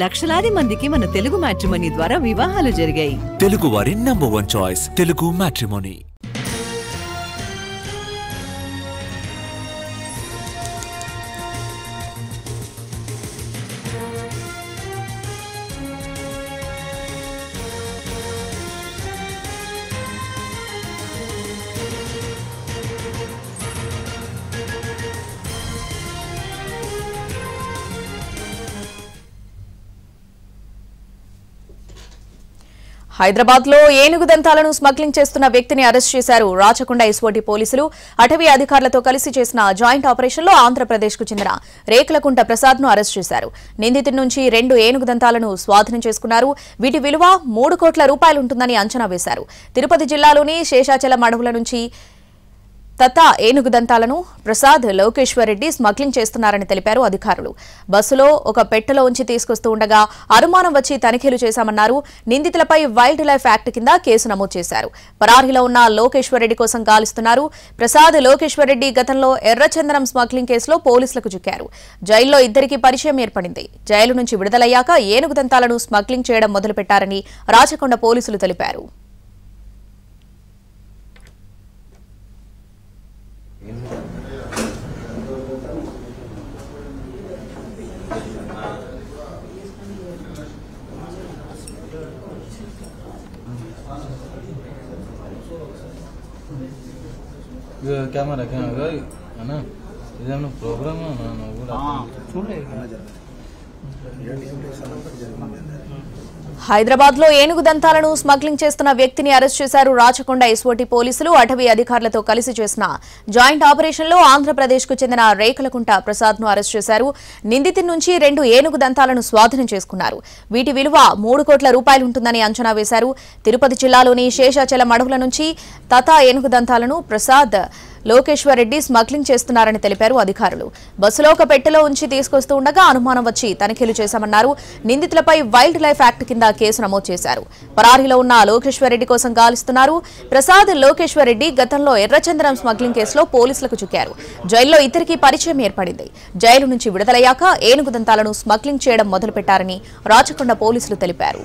లక్షలాది మందికి మన తెలుగు మ్యాట్రిమోనీ ద్వారా వివాహాలు జరిగాయి. తెలుగు వారి number 1 choice Telugu matrimony. Hyderabad లో ఏనుగు దంతాలను స్మగ్లింగ్ చేస్తున్న వ్యక్తిని అరెస్ట్ చేశారు రాచకొండ ఎస్ఓటీ పోలీసులు. అటవీ అధికారులతో కలిసి చేసిన జాయింట్ ఆపరేషన్ లో ఆంధ్రప్రదేశ్ కు చెందిన రేకులకుంట ప్రసాద్ ను అరెస్ట్ చేశారు. నిందితుడి నుంచి 2 ఏనుగు దంతాలను స్వాధీనం చేసుకున్నారు. వీటి విలువ 3 కోట్ల రూపాయలు ఉంటుందని అంచనా వేశారు. తిరుపతి జిల్లాలోని శేషాచలం అడవుల నుంచి తతా ఏనుగు దంతాలను ప్రసాద్ లోకేశ్వర్ రెడ్డి స్మగ్లింగ్ చేస్తున్నారని తెలిపారు అధికారులు. బస్సులో ఒక పెట్టెలో ఉంచి తీసుకొస్తూ ఉండగా అనుమానం వచ్చి తనిఖీలు చేశామన్నారు. నిందితులపై వైల్డ్ లైఫ్ యాక్ట్ కింద కేసు నమోదు చేశారు. పరారీలో ఉన్న లోకేశ్వర్ రెడ్డి కోసం గాలిస్తున్నారు. ప్రసాద్ లోకేశ్వర్ రెడ్డి గతంలో ఎర్రచందనం స్మగ్లింగ్ కేసులో పోలీసులకు చిక్కారు. జైల్లో ఇద్దరికి పరిచయం ఏర్పడింది. జైలు నుంచి విడుదలయ్యాక ఏనుగు దంతాలను స్మగ్లింగ్ చేయడం మొదలుపెట్టారని రాచకొండ పోలీసులు తెలిపారు. कैमरा रखे है ना इधर प्रोग्राम హైదరాబాద్ లో ఏనుగు దంతాలను స్మగ్లింగ్ చేస్తున్న వ్యక్తిని అరెస్ట్ చేశారు రాచకొండ ఎస్ఓటీ పోలీసులు. అటవీ అధికారులతో కలిసి చేసిన జాయింట్ ఆపరేషన్ లో ఆంధ్రప్రదేశ్ కు చెందిన రేకులకుంట ప్రసాద్ ను అరెస్ట్ చేశారు. నిందితుడి నుంచి 2 ఏనుగు దంతాలను స్వాధీనం చేసుకున్నారు. వీటి విలువ 3 కోట్ల రూపాయలు ఉంటుందని అంచనా వేశారు. తిరుపతి జిల్లాలోని శేషాచలం అడవుల నుంచి తతా ఏనుగు దంతాలను ప్రసాద్ లోకేశ్వర్ రెడ్డి స్మగ్లింగ్ చేస్తున్నారని తెలిపారు అధికారులు. బస్సులో ఒక పెట్టెలో ఉంచి తీసుకొస్తూ ఉండగా అనుమానం వచ్చి తనిఖీలు చేశామన్నారు. నిందితులపై వైల్డ్ లైఫ్ యాక్ట్ కింద కేసు నమోదు చేశారు. పరారీలో ఉన్న లోకేశ్వర్ రెడ్డి కోసం గాలిస్తున్నారు. ప్రసాద్ లోకేశ్వర్ రెడ్డి గతంలో ఎర్రచందనం స్మగ్లింగ్ కేసులో పోలీసులకు చిక్కారు. జైల్లో ఇద్దరికి పరిచయం ఏర్పడింది. జైలు నుంచి విడుదలయ్యాక ఏనుగు దంతాలను స్మగ్లింగ్ చేయడం మొదలుపెట్టారని రాచకొండ పోలీసులు తెలిపారు.